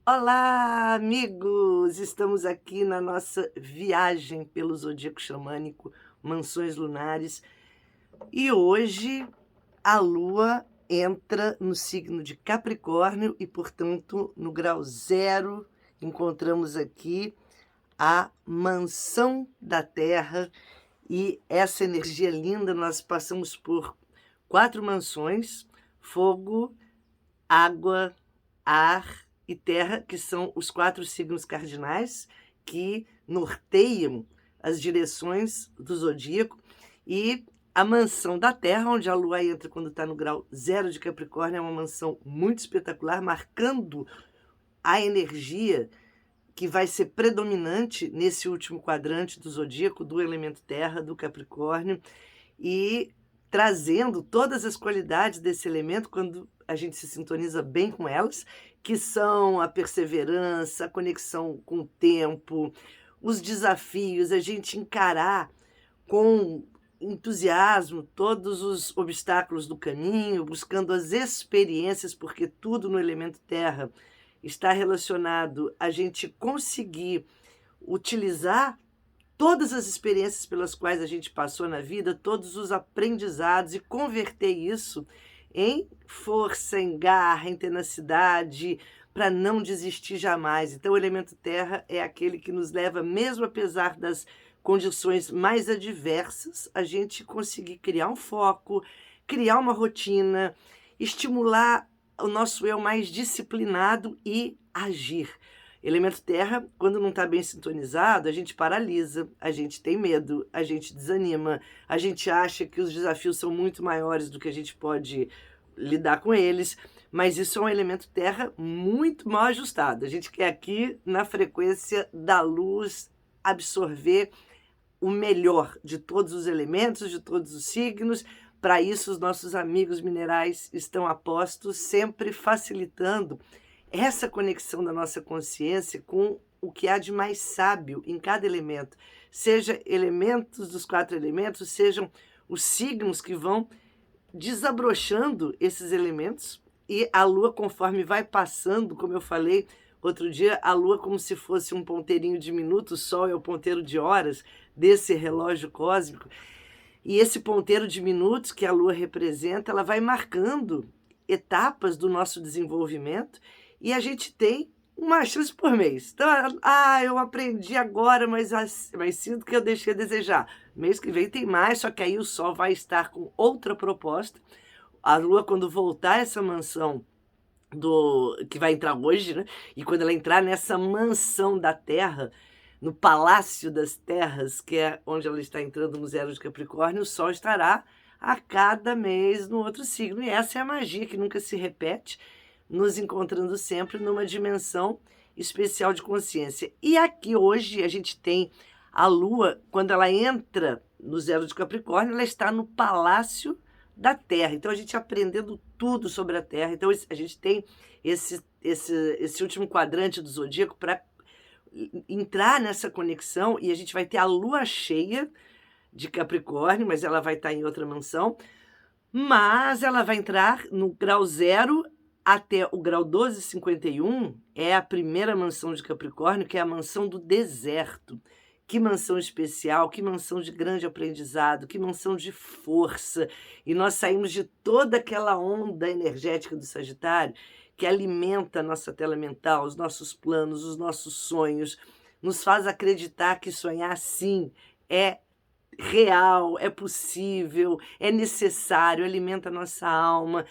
Olá, amigos! Estamos aqui na nossa viagem pelo zodíaco xamânico, Mansões Lunares, e hoje a Lua entra no signo de Capricórnio e, portanto, no grau zero, encontramos aqui a mansão da Terra e essa energia linda. Nós passamos por 4 mansões: fogo, água, ar e terra, que são os 4 signos cardinais que norteiam as direções do zodíaco. E a mansão da Terra, onde a Lua entra quando está no grau zero de Capricórnio, é uma mansão muito espetacular, marcando a energia que vai ser predominante nesse último quadrante do zodíaco, do elemento Terra, do Capricórnio, e trazendo todas as qualidades desse elemento quando a gente se sintoniza bem com elas, que são a perseverança, a conexão com o tempo, os desafios, a gente encarar com entusiasmo todos os obstáculos do caminho, buscando as experiências, porque tudo no elemento Terra está relacionado a gente conseguir utilizar todas as experiências pelas quais a gente passou na vida, todos os aprendizados, e converter isso em força, em garra, em tenacidade, para não desistir jamais. Então, o elemento Terra é aquele que nos leva, mesmo apesar das condições mais adversas, a gente conseguir criar um foco, criar uma rotina, estimular o nosso eu mais disciplinado e agir. Elemento Terra, quando não está bem sintonizado, a gente paralisa, a gente tem medo, a gente desanima, a gente acha que os desafios são muito maiores do que a gente pode lidar com eles, mas isso é um elemento Terra muito mal ajustado. A gente quer aqui, na frequência da luz, absorver o melhor de todos os elementos, de todos os signos. Para isso, os nossos amigos minerais estão a postos, sempre facilitando essa conexão da nossa consciência com o que há de mais sábio em cada elemento, seja elementos dos 4 elementos, sejam os signos que vão desabrochando esses elementos, e a Lua, conforme vai passando, como eu falei outro dia, a Lua como se fosse um ponteirinho de minutos, o Sol é o ponteiro de horas desse relógio cósmico, e esse ponteiro de minutos que a Lua representa, ela vai marcando etapas do nosso desenvolvimento, e a gente tem uma chance por mês. Então, eu aprendi agora, mas sinto que eu deixei a desejar. Mês que vem tem mais, só que aí o Sol vai estar com outra proposta. A Lua, quando voltar essa mansão que vai entrar hoje, né? E quando ela entrar nessa mansão da Terra, no Palácio das Terras, que é onde ela está entrando no zero de Capricórnio, o Sol estará a cada mês no outro signo. E essa é a magia que nunca se repete, nos encontrando sempre numa dimensão especial de consciência. E aqui hoje a gente tem a Lua, quando ela entra no zero de Capricórnio, ela está no Palácio da Terra. Então a gente aprendendo tudo sobre a Terra. Então a gente tem esse último quadrante do zodíaco para entrar nessa conexão, e a gente vai ter a Lua cheia de Capricórnio, mas ela vai estar em outra mansão, mas ela vai entrar no grau zero até o grau 1251, é a primeira mansão de Capricórnio, que é a mansão do deserto. Que mansão especial, que mansão de grande aprendizado, que mansão de força. E nós saímos de toda aquela onda energética do Sagitário, que alimenta a nossa tela mental, os nossos planos, os nossos sonhos, nos faz acreditar que sonhar sim é real, é possível, é necessário, alimenta a nossa alma,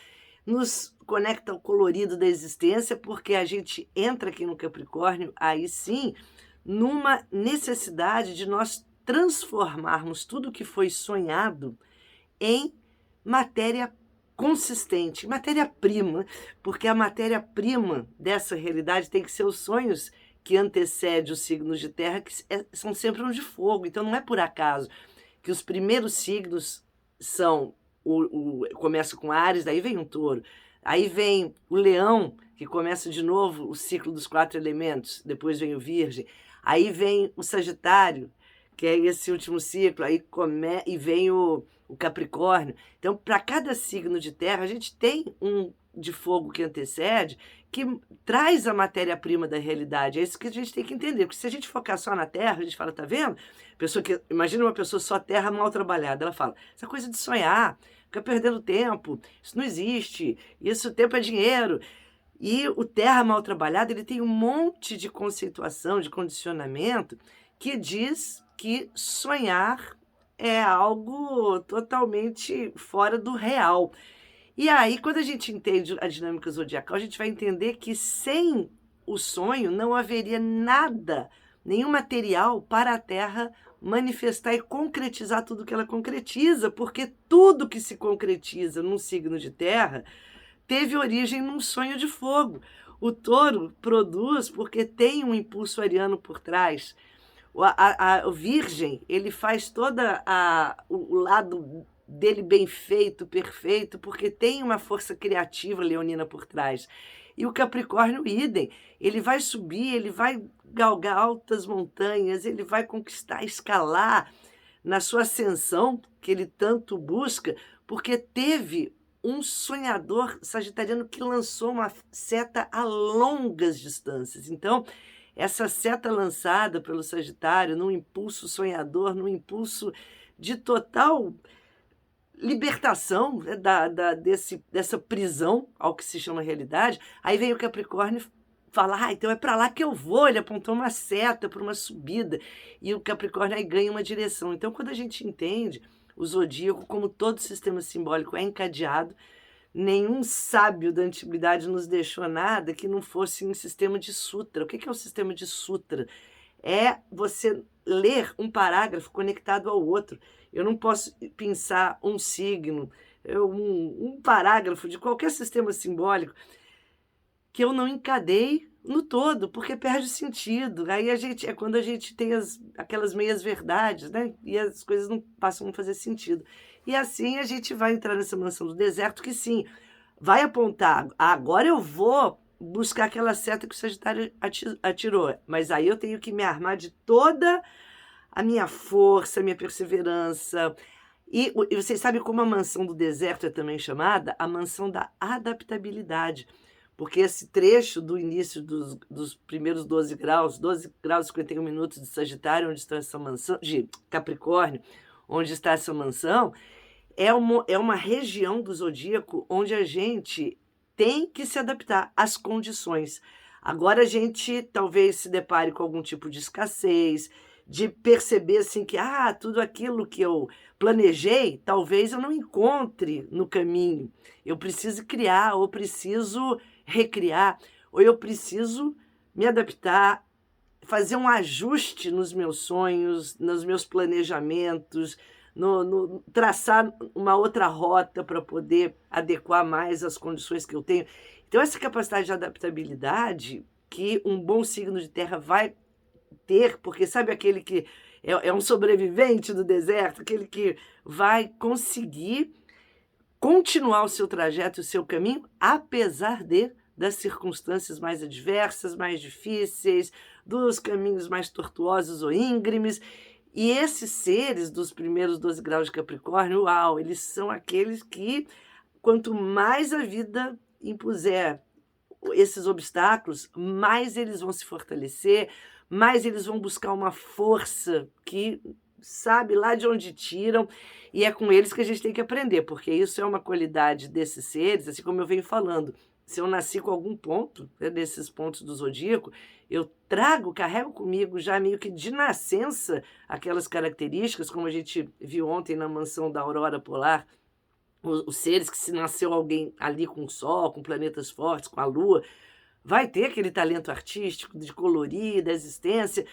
nos conecta ao colorido da existência, porque a gente entra aqui no Capricórnio, aí sim, numa necessidade de nós transformarmos tudo que foi sonhado em matéria consistente, matéria-prima, porque a matéria-prima dessa realidade tem que ser os sonhos que antecedem os signos de terra, que são sempre os de fogo. Então não é por acaso que os primeiros signos são começa com Áries, daí vem um touro, aí vem o leão, que começa de novo o ciclo dos 4 elementos, depois vem o virgem, aí vem o Sagitário, que é esse último ciclo, e vem o Capricórnio. Então, para cada signo de terra, a gente tem um de fogo que antecede, que traz a matéria-prima da realidade. É isso que a gente tem que entender, porque se a gente focar só na terra, a gente fala, tá vendo? Imagina uma pessoa só terra mal trabalhada, ela fala, essa coisa de sonhar, fica perdendo tempo, isso não existe, isso tempo é dinheiro. E o terra mal trabalhado, ele tem um monte de conceituação, de condicionamento, que diz que sonhar é algo totalmente fora do real. E aí, quando a gente entende a dinâmica zodiacal, a gente vai entender que sem o sonho não haveria nada, nenhum material para a Terra manifestar e concretizar tudo que ela concretiza, porque tudo que se concretiza num signo de terra teve origem num sonho de fogo. O touro produz porque tem um impulso ariano por trás. O virgem, ele faz toda o lado dele bem feito, perfeito, porque tem uma força criativa leonina por trás. E o Capricórnio, idem, ele vai subir, ele vai galgar altas montanhas, ele vai conquistar, escalar na sua ascensão, que ele tanto busca, porque teve um sonhador sagitariano que lançou uma seta a longas distâncias. Então, essa seta lançada pelo Sagitário, num impulso sonhador, num impulso de total libertação, né, dessa prisão ao que se chama realidade, aí vem o Capricórnio falar, então é para lá que eu vou, ele apontou uma seta para uma subida, e o Capricórnio aí ganha uma direção. Então, quando a gente entende o zodíaco, como todo sistema simbólico é encadeado, nenhum sábio da antiguidade nos deixou nada que não fosse um sistema de sutra. O que é o sistema de sutra? É você ler um parágrafo conectado ao outro. Eu não posso pensar um signo, um parágrafo de qualquer sistema simbólico que eu não encadeie no todo, porque perde o sentido. Aí é quando a gente tem aquelas meias verdades, né? E as coisas não passam a fazer sentido. E assim a gente vai entrar nessa mansão do deserto que sim, vai apontar, agora eu vou buscar aquela seta que o Sagitário atirou, mas aí eu tenho que me armar de toda a minha força, a minha perseverança. E vocês sabem como a mansão do deserto é também chamada? A mansão da adaptabilidade. Porque esse trecho do início dos primeiros 12 graus e 51 minutos de Sagitário, onde está essa mansão, de Capricórnio, onde está essa mansão, é uma região do zodíaco onde a gente tem que se adaptar às condições. Agora a gente talvez se depare com algum tipo de escassez, de perceber assim que tudo aquilo que eu planejei, talvez eu não encontre no caminho. Eu preciso criar, ou preciso recriar, ou eu preciso me adaptar, fazer um ajuste nos meus sonhos, nos meus planejamentos, traçar uma outra rota para poder adequar mais às condições que eu tenho. Então, essa capacidade de adaptabilidade que um bom signo de terra vai ter, porque sabe aquele que é um sobrevivente do deserto, aquele que vai conseguir continuar o seu trajeto, o seu caminho, apesar das circunstâncias mais adversas, mais difíceis, dos caminhos mais tortuosos ou íngremes. E esses seres dos primeiros 12 graus de Capricórnio, eles são aqueles que, quanto mais a vida impuser esses obstáculos, mais eles vão se fortalecer, mais eles vão buscar uma força que sabe lá de onde tiram, e é com eles que a gente tem que aprender, porque isso é uma qualidade desses seres, assim como eu venho falando. Se eu nasci com algum ponto, né, desses pontos do zodíaco, eu carrego comigo já meio que de nascença aquelas características, como a gente viu ontem na mansão da Aurora Polar, os seres que se nasceu alguém ali com o Sol, com planetas fortes, com a Lua, vai ter aquele talento artístico, de colorir, da existência.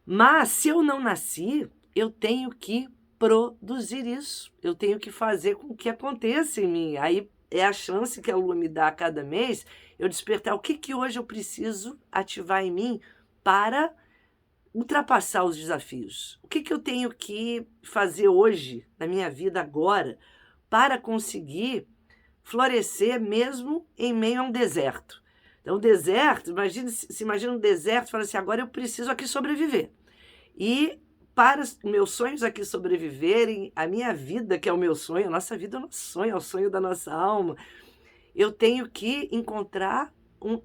Mas se eu não nasci, eu tenho que produzir isso. Eu tenho que fazer com que aconteça em mim. Aí é a chance que a Lua me dá a cada mês, eu despertar o que hoje eu preciso ativar em mim para ultrapassar os desafios. O que eu tenho que fazer hoje, na minha vida agora, para conseguir florescer mesmo em meio a um deserto. Então, o deserto, imagina um deserto e fala assim, agora eu preciso aqui sobreviver. E para os meus sonhos aqui sobreviverem, a minha vida, que é o meu sonho, a nossa vida é o nosso sonho, é o sonho da nossa alma, eu tenho que encontrar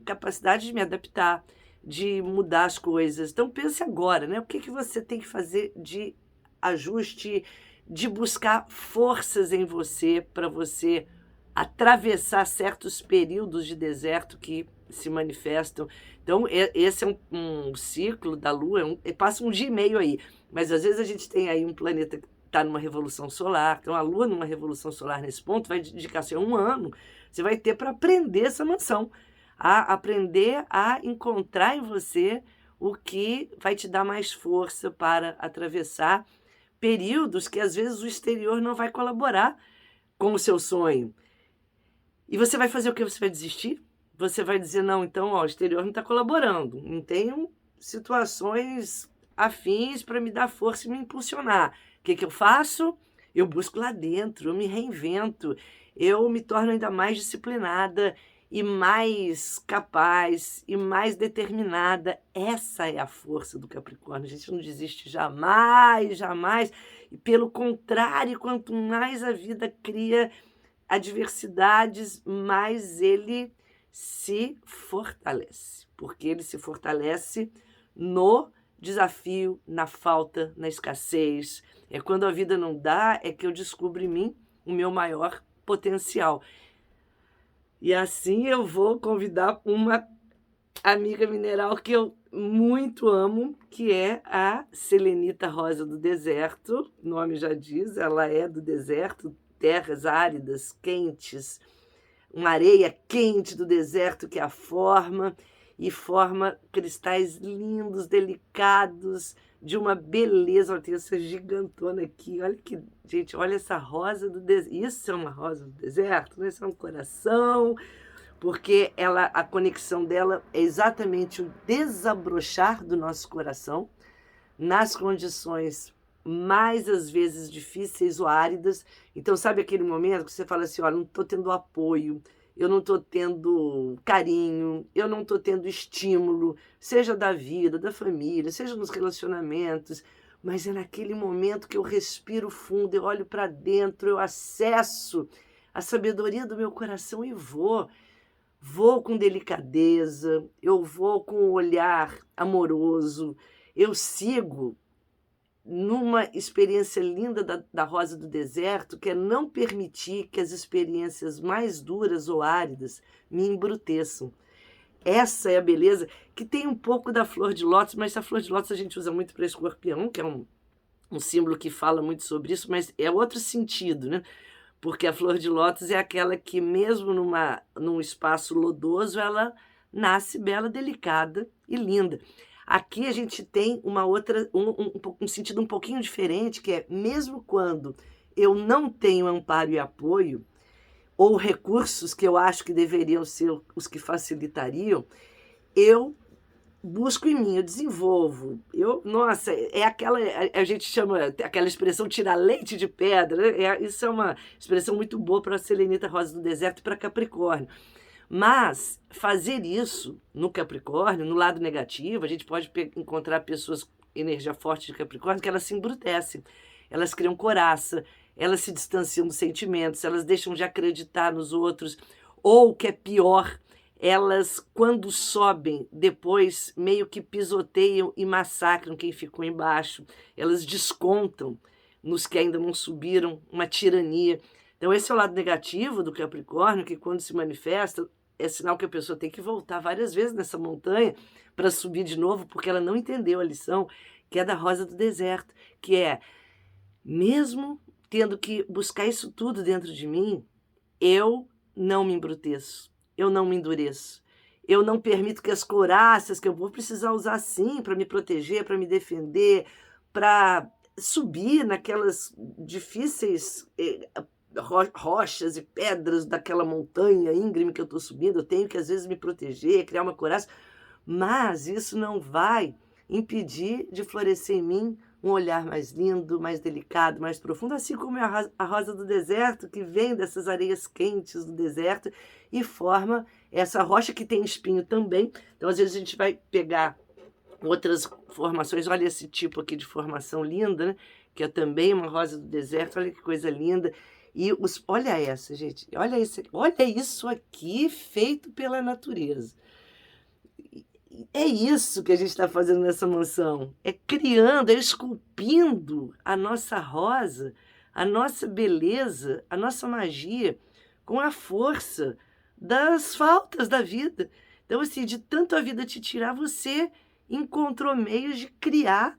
capacidade de me adaptar, de mudar as coisas. Então pense agora, né? O que você tem que fazer de ajuste, de buscar forças em você para você atravessar certos períodos de deserto que se manifestam. Então, esse é um ciclo da Lua, passa um dia e meio aí, mas às vezes a gente tem aí um planeta que está numa revolução solar, então a Lua numa revolução solar nesse ponto vai dedicar assim, 1 ano, você vai ter para aprender essa mansão, a aprender a encontrar em você o que vai te dar mais força para atravessar períodos que às vezes o exterior não vai colaborar com o seu sonho. E você vai fazer o quê? Você vai desistir? Você vai dizer, não, então, ó, o exterior não está colaborando. Não tenho situações afins para me dar força e me impulsionar. O que eu faço? Eu busco lá dentro, eu me reinvento, eu me torno ainda mais disciplinada e mais capaz e mais determinada. Essa é a força do Capricórnio. A gente não desiste jamais, jamais. E pelo contrário, quanto mais a vida cria adversidades, mais ele se fortalece, porque ele se fortalece no desafio, na falta, na escassez. É quando a vida não dá, é que eu descubro em mim o meu maior potencial. E assim eu vou convidar uma amiga mineral que eu muito amo, que é a selenita rosa do deserto. O nome já diz, ela é do deserto, terras áridas, quentes, uma areia quente do deserto que a forma e forma cristais lindos, delicados, de uma beleza. Olha, tem essa gigantona aqui, olha que, gente, olha essa rosa do deserto. Isso é uma rosa do deserto, né? Isso é um coração, porque a conexão dela é exatamente o desabrochar do nosso coração nas condições mais, às vezes, difíceis ou áridas. Então, sabe aquele momento que você fala assim, olha, não estou tendo apoio, eu não estou tendo carinho, eu não estou tendo estímulo, seja da vida, da família, seja nos relacionamentos, mas é naquele momento que eu respiro fundo, eu olho para dentro, eu acesso a sabedoria do meu coração e vou com delicadeza, eu vou com um olhar amoroso, eu sigo numa experiência linda da Rosa do Deserto, que é não permitir que as experiências mais duras ou áridas me embruteçam. Essa é a beleza, que tem um pouco da flor de lótus, mas a flor de lótus a gente usa muito para escorpião, que é um símbolo que fala muito sobre isso, mas é outro sentido, né? Porque a flor de lótus é aquela que, mesmo num espaço lodoso, ela nasce bela, delicada e linda. Aqui a gente tem um sentido um pouquinho diferente, que é mesmo quando eu não tenho amparo e apoio, ou recursos que eu acho que deveriam ser os que facilitariam, eu busco em mim, eu desenvolvo. Nossa, a gente chama aquela expressão tirar leite de pedra, né? Isso é uma expressão muito boa para a selenita rosa do deserto e para Capricórnio. Mas fazer isso no Capricórnio, no lado negativo, a gente pode encontrar pessoas com energia forte de Capricórnio que elas se embrutecem, elas criam coraça, elas se distanciam dos sentimentos, elas deixam de acreditar nos outros, ou o que é pior, elas, quando sobem, depois meio que pisoteiam e massacram quem ficou embaixo, elas descontam nos que ainda não subiram, uma tirania. Então esse é o lado negativo do Capricórnio, que quando se manifesta, é sinal que a pessoa tem que voltar várias vezes nessa montanha para subir de novo, porque ela não entendeu a lição, que é da Rosa do Deserto, que é, mesmo tendo que buscar isso tudo dentro de mim, eu não me embruteço, eu não me endureço, eu não permito que as couraças que eu vou precisar usar sim para me proteger, para me defender, para subir naquelas difíceis rochas e pedras daquela montanha íngreme que eu estou subindo, eu tenho que às vezes me proteger, criar uma couraça, mas isso não vai impedir de florescer em mim um olhar mais lindo, mais delicado, mais profundo, assim como é a rosa do deserto, que vem dessas areias quentes do deserto e forma essa rocha que tem espinho também. Então, às vezes, a gente vai pegar outras formações, olha esse tipo aqui de formação linda, né? Que é também uma rosa do deserto, olha que coisa linda. Olha essa, gente, olha isso aqui feito pela natureza. é isso que a gente está fazendo nessa mansão. É criando, é esculpindo a nossa rosa, a nossa beleza, a nossa magia, com a força das faltas da vida. Então, assim, de tanto a vida te tirar, você encontrou meios de criar,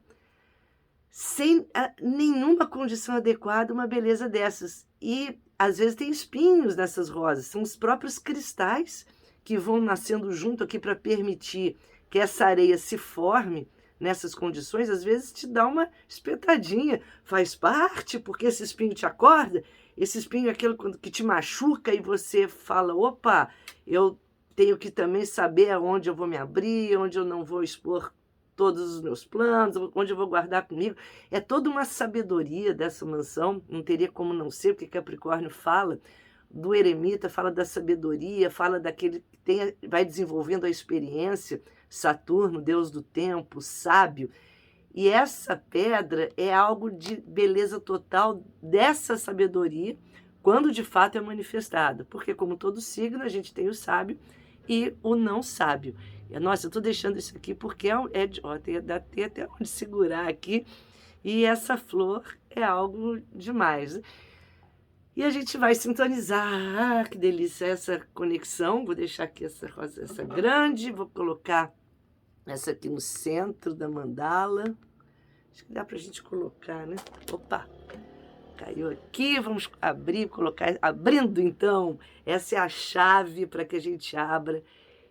sem nenhuma condição adequada, uma beleza dessas. E, às vezes, tem espinhos nessas rosas. São os próprios cristais que vão nascendo junto aqui para permitir que essa areia se forme nessas condições. Às vezes te dá uma espetadinha, faz parte, porque esse espinho te acorda. Esse espinho é aquele que te machuca e você fala, opa, eu tenho que também saber aonde eu vou me abrir, onde eu não vou expor todos os meus planos, onde eu vou guardar comigo. É toda uma sabedoria dessa mansão, não teria como não ser, porque Capricórnio fala do eremita, fala da sabedoria, fala daquele que vai desenvolvendo a experiência, Saturno, deus do tempo, sábio. E essa pedra é algo de beleza total dessa sabedoria, quando de fato é manifestada. Porque, como todo signo, a gente tem o sábio e o não sábio. Nossa, eu estou deixando isso aqui porque tem até onde segurar aqui. E essa flor é algo demais. E a gente vai sintonizar. Ah, que delícia essa conexão. Vou deixar aqui essa rosa, essa grande. Vou colocar essa aqui no centro da mandala. Acho que dá pra gente colocar, né? Opa! Caiu aqui. Vamos abrir, colocar. Abrindo, então. Essa é a chave para que a gente abra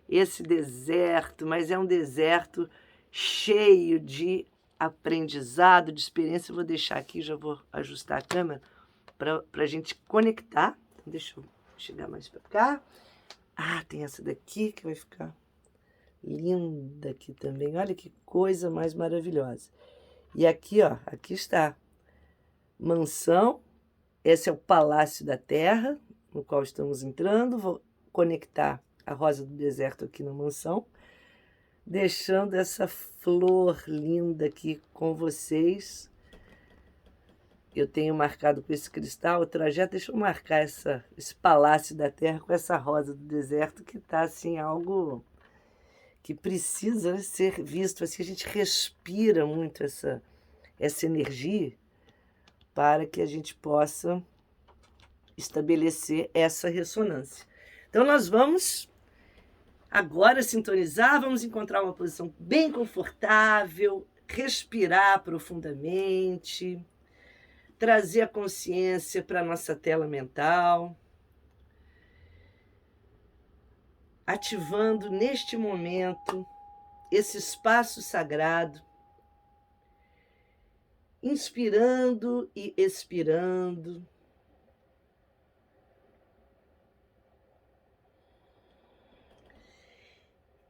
esse deserto. Mas é um deserto cheio de aprendizado, de experiência. Eu vou deixar aqui, já vou ajustar a câmera para a gente conectar. Então, deixa eu chegar mais para cá. Ah, tem essa daqui que vai ficar linda aqui também. Olha que coisa mais maravilhosa. E aqui, ó, aqui está. Mansão. Esse é o Palácio da Terra, no qual estamos entrando. Vou conectar a rosa do deserto aqui na mansão, deixando essa flor linda aqui com vocês. Eu tenho marcado com esse cristal o trajeto. Deixa eu marcar esse Palácio da Terra com essa rosa do deserto, que está assim, algo que precisa ser visto. Assim, a gente respira muito essa energia para que a gente possa estabelecer essa ressonância. Então, nós vamos agora sintonizar, vamos encontrar uma posição bem confortável, respirar profundamente, trazer a consciência para a nossa tela mental, ativando neste momento esse espaço sagrado, inspirando e expirando.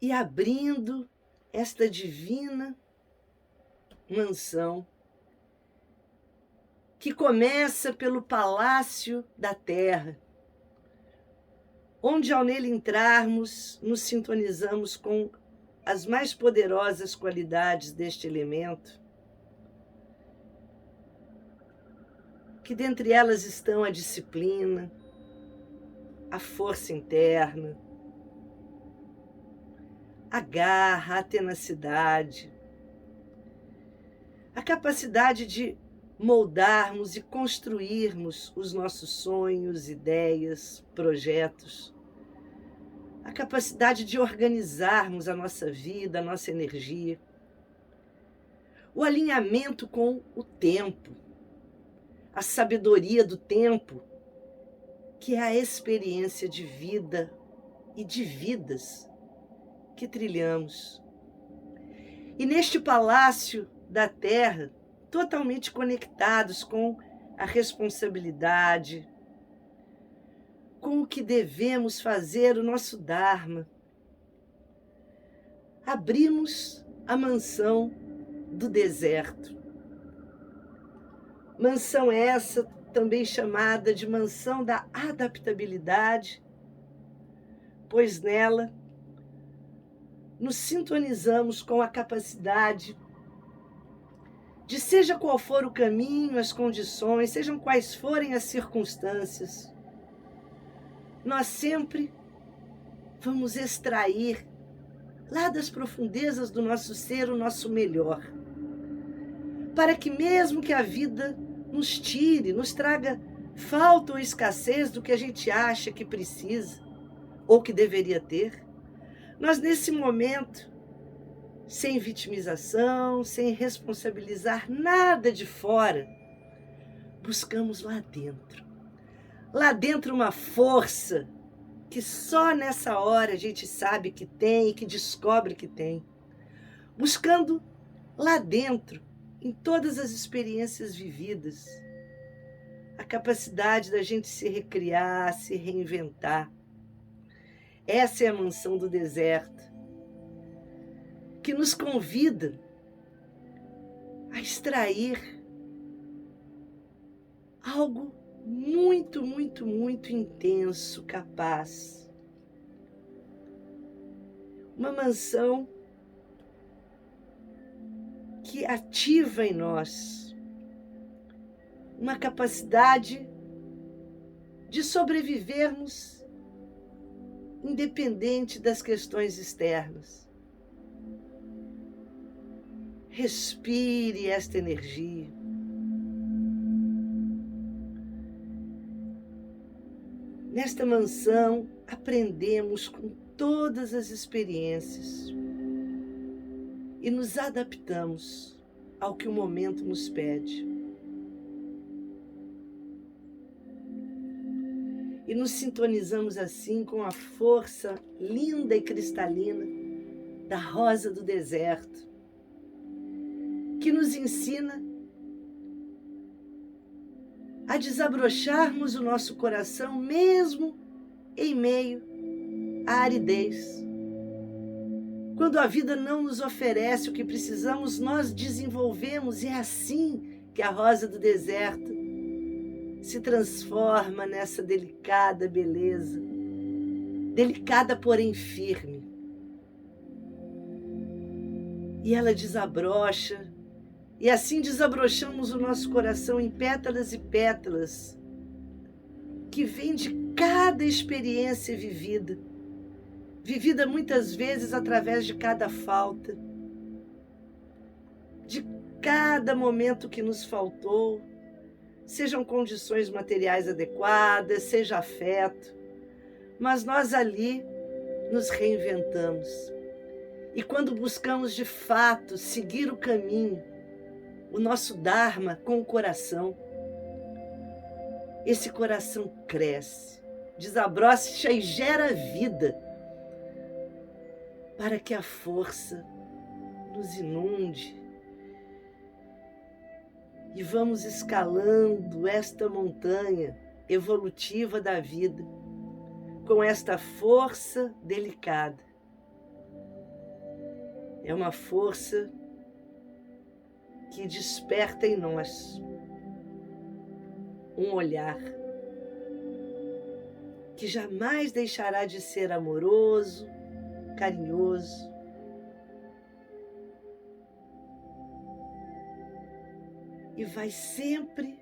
E abrindo esta divina mansão que começa pelo Palácio da Terra, onde ao nele entrarmos, nos sintonizamos com as mais poderosas qualidades deste elemento, que dentre elas estão a disciplina, a força interna, a garra, a tenacidade, a capacidade de moldarmos e construirmos os nossos sonhos, ideias, projetos, a capacidade de organizarmos a nossa vida, a nossa energia, o alinhamento com o tempo, a sabedoria do tempo, que é a experiência de vida e de vidas que trilhamos. E neste Palácio da Terra, totalmente conectados com a responsabilidade, com o que devemos fazer, o nosso Dharma, abrimos a mansão do deserto. Mansão essa também chamada de mansão da adaptabilidade, pois nela nos sintonizamos com a capacidade de, seja qual for o caminho, as condições, sejam quais forem as circunstâncias, nós sempre vamos extrair lá das profundezas do nosso ser, o nosso melhor. Para que mesmo que a vida nos tire, nos traga falta ou escassez do que a gente acha que precisa ou que deveria ter, nós nesse momento, sem vitimização, sem responsabilizar nada de fora, buscamos lá dentro. Lá dentro uma força que só nessa hora a gente sabe que tem e que descobre que tem. Buscando lá dentro, em todas as experiências vividas, a capacidade da gente se recriar, se reinventar. Essa é a mansão do deserto, que nos convida a extrair algo muito, muito, muito intenso, capaz. Uma mansão que ativa em nós uma capacidade de sobrevivermos independente das questões externas. Respire esta energia. Nesta mansão, aprendemos com todas as experiências e nos adaptamos ao que o momento nos pede. E nos sintonizamos assim com a força linda e cristalina da rosa do deserto, que nos ensina a desabrocharmos o nosso coração mesmo em meio à aridez. Quando a vida não nos oferece o que precisamos, nós desenvolvemos, e é assim que a rosa do deserto se transforma nessa delicada beleza, delicada porém firme. E ela desabrocha, e assim desabrochamos o nosso coração em pétalas e pétalas, que vem de cada experiência vivida muitas vezes através de cada falta, de cada momento que nos faltou, sejam condições materiais adequadas, seja afeto, mas nós ali nos reinventamos. E quando buscamos de fato seguir o caminho, o nosso Dharma com o coração, esse coração cresce, desabrocha e gera vida, para que a força nos inunde e vamos escalando esta montanha evolutiva da vida com esta força delicada. É uma força que desperta em nós um olhar que jamais deixará de ser amoroso, carinhoso, e vai sempre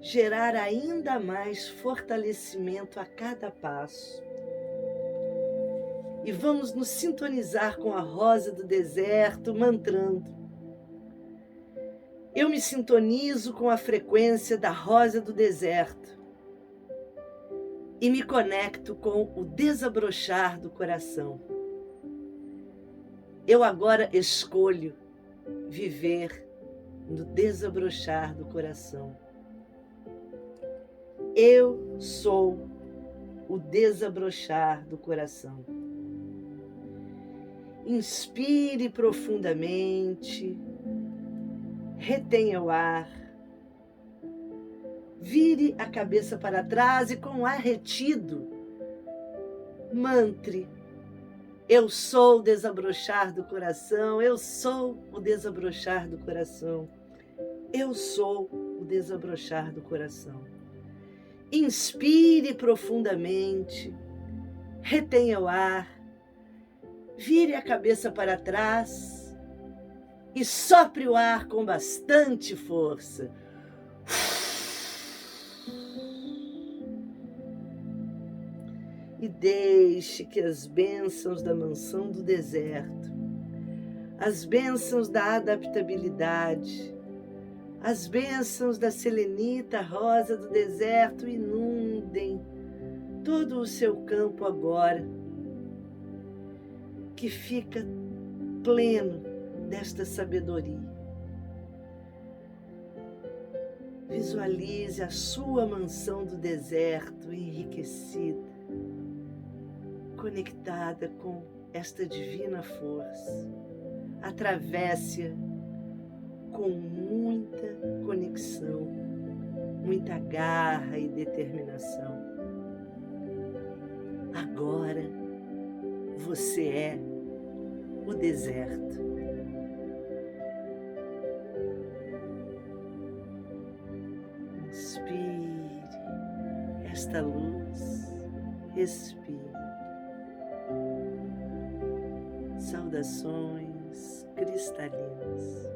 gerar ainda mais fortalecimento a cada passo. E vamos nos sintonizar com a rosa do deserto, mantrando. Eu me sintonizo com a frequência da rosa do deserto e me conecto com o desabrochar do coração. Eu agora escolho viver no desabrochar do coração. Eu sou o desabrochar do coração. Inspire profundamente, retenha o ar, vire a cabeça para trás e com o ar retido, mantre: eu sou o desabrochar do coração, eu sou o desabrochar do coração, eu sou o desabrochar do coração. Inspire profundamente, retenha o ar, vire a cabeça para trás e sopre o ar com bastante força. E Deixe que as bênçãos da mansão do deserto, as bênçãos da adaptabilidade, as bênçãos da selenita rosa do deserto inundem todo o seu campo agora, que fica pleno desta sabedoria. Visualize a sua mansão do deserto enriquecida, conectada com esta divina força. Atravesse-a com muita conexão, muita garra e determinação. Agora você é o deserto. Inspire esta luz, respire. Saudações cristalinas.